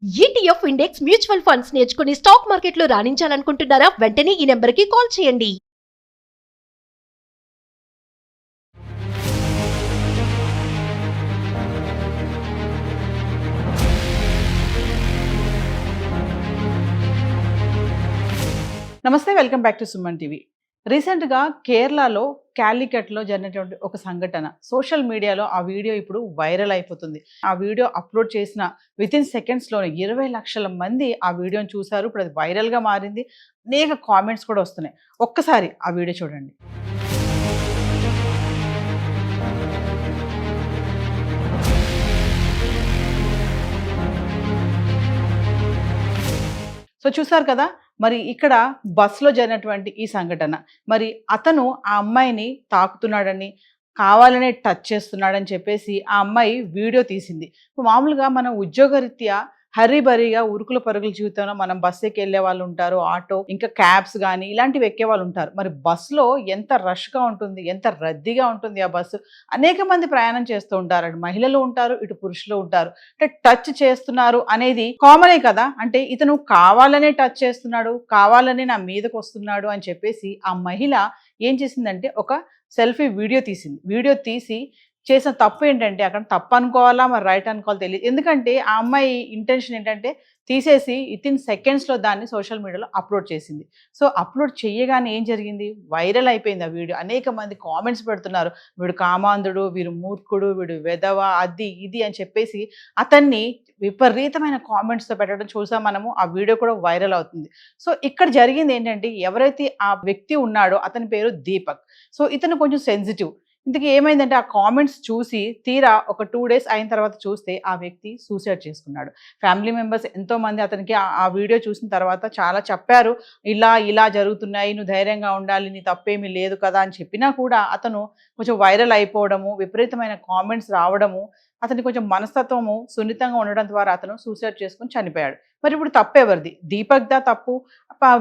ETF index mutual funds నేర్చుకుని stock మార్కెట్లో రాణించాలనుకుంటున్నారా? వెంటనే ఈ నెంబర్కి కాల్ చేయండి. నమస్తే, welcome back to Suman TV. రీసెంట్గా కేరళలో క్యాలికట్లో జరిగినటువంటి ఒక సంఘటన సోషల్ మీడియాలో ఆ వీడియో ఇప్పుడు వైరల్ అయిపోతుంది. ఆ వీడియో అప్లోడ్ చేసిన వితిన్ సెకండ్స్లోనే 20 లక్షల మంది ఆ వీడియోని చూశారు. ఇప్పుడు అది వైరల్గా మారింది. అనేక కామెంట్స్ కూడా వస్తున్నాయి. ఒక్కసారి ఆ వీడియో చూడండి. సో చూసారు కదా, మరి ఇక్కడ బస్సులో జరిగినటువంటి ఈ సంఘటన, మరి అతను ఆ అమ్మాయిని తాకుతున్నాడని, కావాలనే టచ్ చేస్తున్నాడని చెప్పేసి ఆ అమ్మాయి వీడియో తీసింది. మామూలుగా మనం ఉద్యోగరీత్యా హరీబరీగా ఉరుకుల పరుగుల జీవితంలో మనం బస్సు ఎక్కి వెళ్ళే వాళ్ళు ఉంటారు, ఆటో ఇంకా క్యాబ్స్ కానీ ఇలాంటివి ఎక్కే వాళ్ళు ఉంటారు. మరి బస్సులో ఎంత రష్గా ఉంటుంది, ఎంత రద్దీగా ఉంటుంది ఆ బస్సు. అనేక మంది ప్రయాణం చేస్తూ ఉంటారు. అటు మహిళలు ఉంటారు, ఇటు పురుషులు ఉంటారు. అంటే టచ్ చేస్తున్నారు అనేది కామనే కదా. అంటే ఇతను కావాలనే టచ్ చేస్తున్నాడు, కావాలనే నా మీదకు వస్తున్నాడు అని చెప్పేసి ఆ మహిళ ఏం చేసిందంటే ఒక సెల్ఫీ వీడియో తీసింది. వీడియో తీసి చేసిన తప్పు ఏంటంటే, అక్కడ తప్పు అనుకోవాలా మరి రైట్ అనుకోవాలో తెలియదు. ఎందుకంటే ఆ అమ్మాయి ఇంటెన్షన్ ఏంటంటే తీసేసి వితిన్ సెకండ్స్లో దాన్ని సోషల్ మీడియాలో అప్లోడ్ చేసింది. సో అప్లోడ్ చేయగానే ఏం జరిగింది, వైరల్ అయిపోయింది ఆ వీడియో. అనేక మంది కామెంట్స్ పెడుతున్నారు, వీడు కామాంధుడు, వీడు మూర్ఖుడు, వీడు వెధవ, అది ఇది అని చెప్పేసి అతన్ని విపరీతమైన కామెంట్స్తో పెట్టడం చూసాం మనము. ఆ వీడియో కూడా వైరల్ అవుతుంది. సో ఇక్కడ జరిగింది ఏంటంటే, ఎవరైతే ఆ వ్యక్తి ఉన్నాడో అతని పేరు దీపక్. సో ఇతను కొంచెం సెన్సిటివ్. ఇంతకీ ఏమైందంటే, ఆ కామెంట్స్ చూసి తీరా ఒక 2 days అయిన తర్వాత చూస్తే ఆ వ్యక్తి సూసైడ్ చేసుకున్నాడు. ఫ్యామిలీ మెంబర్స్ ఎంతోమంది అతనికి ఆ వీడియో చూసిన తర్వాత చాలా చెప్పారు, ఇలా జరుగుతున్నాయి, నువ్వు ధైర్యంగా ఉండాలి, నీ తప్పేమీ లేదు కదా అని చెప్పినా కూడా అతను కొంచెం వైరల్ అయిపోవడము, విపరీతమైన కామెంట్స్ రావడము, అతనికి కొంచెం మనస్తత్వము సున్నితంగా ఉండడం ద్వారా అతను సూసైడ్ చేసుకుని చనిపోయాడు. మరి ఇప్పుడు తప్పెవరిది? దీపక్దా తప్పు,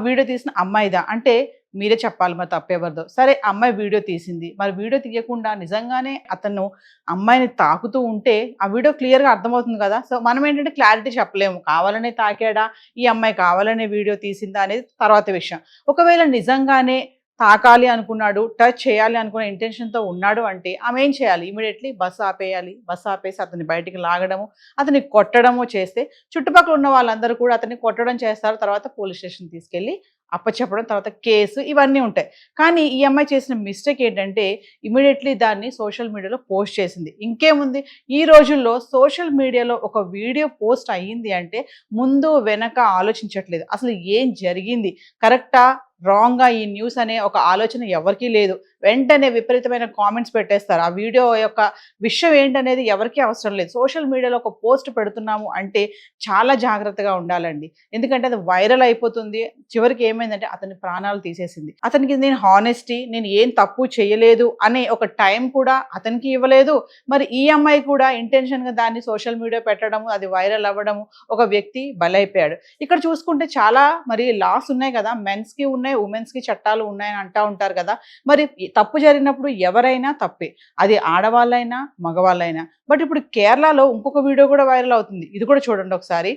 వీడియో తీసిన అమ్మాయిదా? అంటే మీరే చెప్పాలి మరి తప్పెవరిదో. సరే, అమ్మాయి వీడియో తీసింది, మరి వీడియో తీయకుండా నిజంగానే అతను అమ్మాయిని తాకుతూ ఉంటే ఆ వీడియో క్లియర్గా అర్థమవుతుంది కదా. సో మనం ఏంటంటే క్లారిటీ చెప్పలేము, కావాలనే తాకాడా, ఈ అమ్మాయి కావాలనే వీడియో తీసిందా అనేది తర్వాత విషయం. ఒకవేళ నిజంగానే తాకాలి అనుకున్నాడు, టచ్ చేయాలి అనుకున్న ఇంటెన్షన్తో ఉన్నాడు అంటే ఆమె ఏం చేయాలి, ఇమీడియట్లీ బస్సు ఆపేయాలి. బస్సు ఆపేసి అతన్ని బయటికి లాగడము, అతన్ని కొట్టడము చేస్తే చుట్టుపక్కల ఉన్న వాళ్ళందరూ కూడా అతన్ని కొట్టడం చేస్తారు. తర్వాత పోలీస్ స్టేషన్ తీసుకెళ్ళి అప్పచెప్పడం, తర్వాత కేసు, ఇవన్నీ ఉంటాయి. కానీ ఈ అమ్మాయి చేసిన మిస్టేక్ ఏంటంటే ఇమీడియట్లీ దాన్ని సోషల్ మీడియాలో పోస్ట్ చేసింది. ఇంకేముంది, ఈ రోజుల్లో సోషల్ మీడియాలో ఒక వీడియో పోస్ట్ అయ్యింది అంటే ముందు వెనక ఆలోచించట్లేదు. అసలు ఏం జరిగింది, కరెక్టా రాంగ్గా ఈ న్యూస్ అనే ఒక ఆలోచన ఎవరికీ లేదు. వెంటనే విపరీతమైన కామెంట్స్ పెట్టేస్తారు. ఆ వీడియో యొక్క విషయం ఏంటనేది ఎవరికీ అవసరం లేదు. సోషల్ మీడియాలో ఒక పోస్ట్ పెడుతున్నాము అంటే చాలా జాగ్రత్తగా ఉండాలండి. ఎందుకంటే అది వైరల్ అయిపోతుంది. చివరికి ఏమైందంటే అతని ప్రాణాలు తీసేసింది. అతనికి నేను హానెస్టీ, నేను ఏం తప్పు చేయలేదు అనే ఒక టైం కూడా అతనికి ఇవ్వలేదు. మరి ఈ అమ్మాయి కూడా ఇంటెన్షన్గా దాన్ని సోషల్ మీడియా పెట్టడము, అది వైరల్ అవ్వడము, ఒక వ్యక్తి బలైపోయాడు. ఇక్కడ చూసుకుంటే చాలా మరి లాస్ ఉన్నాయి కదా, మెన్స్కి ఉన్నాయి, ఉమెన్స్కి చట్టాలు ఉన్నాయని అంటూ ఉంటారు కదా. మరి తప్పు జరిగినప్పుడు ఎవరైనా తప్పే, అది ఆడవాళ్ళైనా మగవాళ్ళైనా. బట్ ఇప్పుడు కేరళలో ఇంకొక వీడియో కూడా వైరల్ అవుతుంది. ఇది కూడా చూడండి ఒకసారి.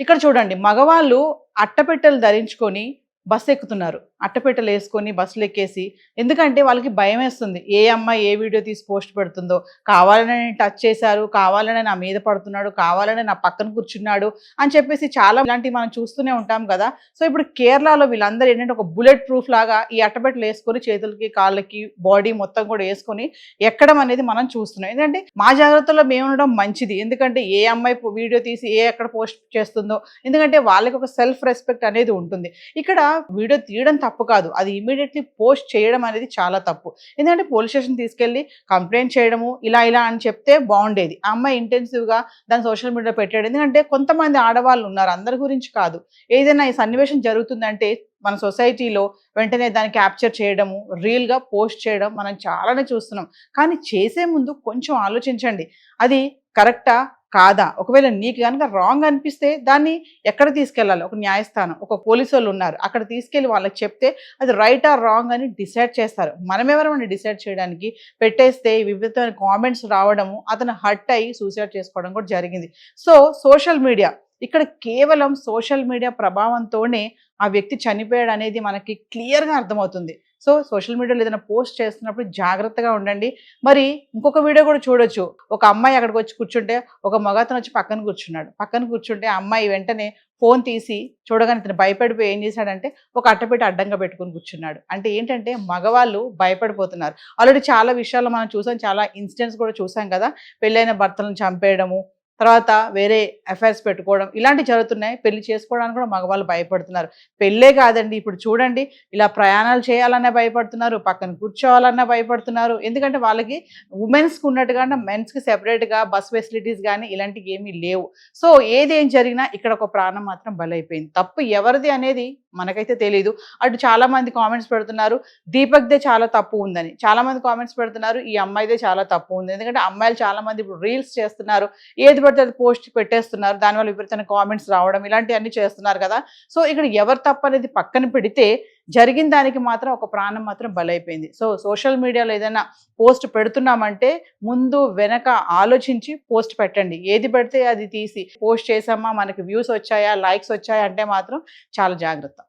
ఇక్కడ చూడండి, మగవాళ్ళు అట్టపెట్టెలు ధరించుకొని బస్సు ఎక్కుతున్నారు. అట్టపెట్టెలు వేసుకొని బస్సులు ఎక్కేసి, ఎందుకంటే వాళ్ళకి భయం వేస్తుంది, ఏ అమ్మాయి ఏ వీడియో తీసి పోస్ట్ పెడుతుందో, కావాలనే టచ్ చేశారు, కావాలనే నా మీద పడుతున్నాడు, కావాలనే నా పక్కన కూర్చున్నాడు అని చెప్పేసి చాలా ఇలాంటివి మనం చూస్తూనే ఉంటాం కదా. సో ఇప్పుడు కేరళలో వీళ్ళందరూ ఏంటంటే ఒక బుల్లెట్ ప్రూఫ్ లాగా ఈ అట్టపెట్టెలు వేసుకొని చేతులకి కాళ్ళకి బాడీ మొత్తం కూడా వేసుకొని ఎక్కడం అనేది మనం చూస్తున్నాం. ఎందుకంటే మా జాగ్రత్తలో మేము ఉండడం మంచిది. ఎందుకంటే ఏ అమ్మాయి వీడియో తీసి ఎక్కడ పోస్ట్ చేస్తుందో, ఎందుకంటే వాళ్ళకి ఒక సెల్ఫ్ రెస్పెక్ట్ అనేది ఉంటుంది. ఇక్కడ వీడియో తీయడం తప్పు కాదు, అది ఇమీడియట్లీ పోస్ట్ చేయడం అనేది చాలా తప్పు. ఎందుకంటే పోలీస్ స్టేషన్ తీసుకెళ్ళి కంప్లైంట్ చేయడము, ఇలా అని చెప్తే బాగుండేది. ఆ అమ్మాయి ఇంటెన్సివ్గా దాన్ని సోషల్ మీడియా పెట్టాడు. ఎందుకంటే కొంతమంది ఆడవాళ్ళు ఉన్నారు, అందరి గురించి కాదు. ఏదైనా ఈ సన్నివేశం జరుగుతుందంటే మన సొసైటీలో వెంటనే దాన్ని క్యాప్చర్ చేయడము, రీల్గా పోస్ట్ చేయడం మనం చాలానే చూస్తున్నాం. కానీ చేసే ముందు కొంచెం ఆలోచించండి, అది కరెక్టా కాదా? ఒకవేళ నీకు కనుక రాంగ్ అనిపిస్తే దాన్ని ఎక్కడ తీసుకెళ్ళాలి? ఒక న్యాయస్థానం, ఒక పోలీసు వాళ్ళు ఉన్నారు, అక్కడ తీసుకెళ్ళి వాళ్ళకి చెప్తే అది రైట్ ఆర్ రాంగ్ అని డిసైడ్ చేస్తారు. మనమెవరమని డిసైడ్ చేయడానికి? పెట్టేస్తే వివిధ కామెంట్స్ రావడము, అతను హర్ట్ అయ్యి సూసైడ్ చేసుకోవడం కూడా జరిగింది. సో సోషల్ మీడియా, ఇక్కడ కేవలం సోషల్ మీడియా ప్రభావంతోనే ఆ వ్యక్తి చనిపోయాడు అనేది మనకి క్లియర్గా అర్థమవుతుంది. సో సోషల్ మీడియాలో ఏదైనా పోస్ట్ చేస్తున్నప్పుడు జాగ్రత్తగా ఉండండి. మరి ఇంకొక వీడియో కూడా చూడొచ్చు. ఒక అమ్మాయి అక్కడికి వచ్చి కూర్చుంటే ఒక మగతను వచ్చి పక్కన కూర్చున్నాడు. పక్కన కూర్చుంటే ఆ అమ్మాయి వెంటనే ఫోన్ తీసి చూడగానే ఇతను భయపడిపోయి ఏం చేశాడంటే ఒక అట్టపెట్టి అడ్డంగా పెట్టుకుని కూర్చున్నాడు. అంటే ఏంటంటే మగవాళ్ళు భయపడిపోతున్నారు. ఆల్రెడీ చాలా విషయాల్లో మనం చూసాం, చాలా ఇన్సిడెంట్స్ కూడా చూసాం కదా. పెళ్ళైన భర్తలను చంపేయడము, తర్వాత వేరే అఫైర్స్ పెట్టుకోవడం, ఇలాంటివి జరుగుతున్నాయి. పెళ్లి చేసుకోవడానికి కూడా మగవాళ్ళు భయపడుతున్నారు. పెళ్ళే కాదండి, ఇప్పుడు చూడండి, ఇలా ప్రయాణాలు చేయాలన్నా భయపడుతున్నారు, పక్కన కూర్చోవాలన్నా భయపడుతున్నారు. ఎందుకంటే వాళ్ళకి ఉమెన్స్కి ఉన్నట్టుగా మెన్స్కి సెపరేట్గా బస్ ఫెసిలిటీస్ కానీ ఇలాంటివి ఏమీ లేవు. సో ఏదేం జరిగినా ఇక్కడ ఒక ప్రాణం మాత్రం బలైపోయింది. తప్పు ఎవరిది అనేది మనకైతే తెలియదు. అటు చాలా మంది కామెంట్స్ పెడుతున్నారు దీపక్దే చాలా తప్పు ఉందని, చాలా మంది కామెంట్స్ పెడుతున్నారు ఈ అమ్మాయిదే చాలా తప్పు ఉంది. ఎందుకంటే అమ్మాయిలు చాలా మంది ఇప్పుడు రీల్స్ చేస్తున్నారు, ఏది పడితే అది పోస్ట్ పెట్టేస్తున్నారు, దానివల్ల విపరీతమైన కామెంట్స్ రావడం, ఇలాంటివన్నీ చేస్తున్నారు కదా. సో ఇక్కడ ఎవరు తప్పు అనేది పక్కన పెడితే జరిగిన దానికి మాత్రం ఒక ప్రాణం మాత్రం బలైపోయింది. సో సోషల్ మీడియాలో ఏదైనా పోస్ట్ పెడుతున్నామంటే ముందు వెనక ఆలోచించి పోస్ట్ పెట్టండి. ఏది పెడితే అది తీసి పోస్ట్ చేసామా, మనకి వ్యూస్ వచ్చాయా, లైక్స్ వచ్చాయా అంటే మాత్రం చాలా జాగ్రత్త.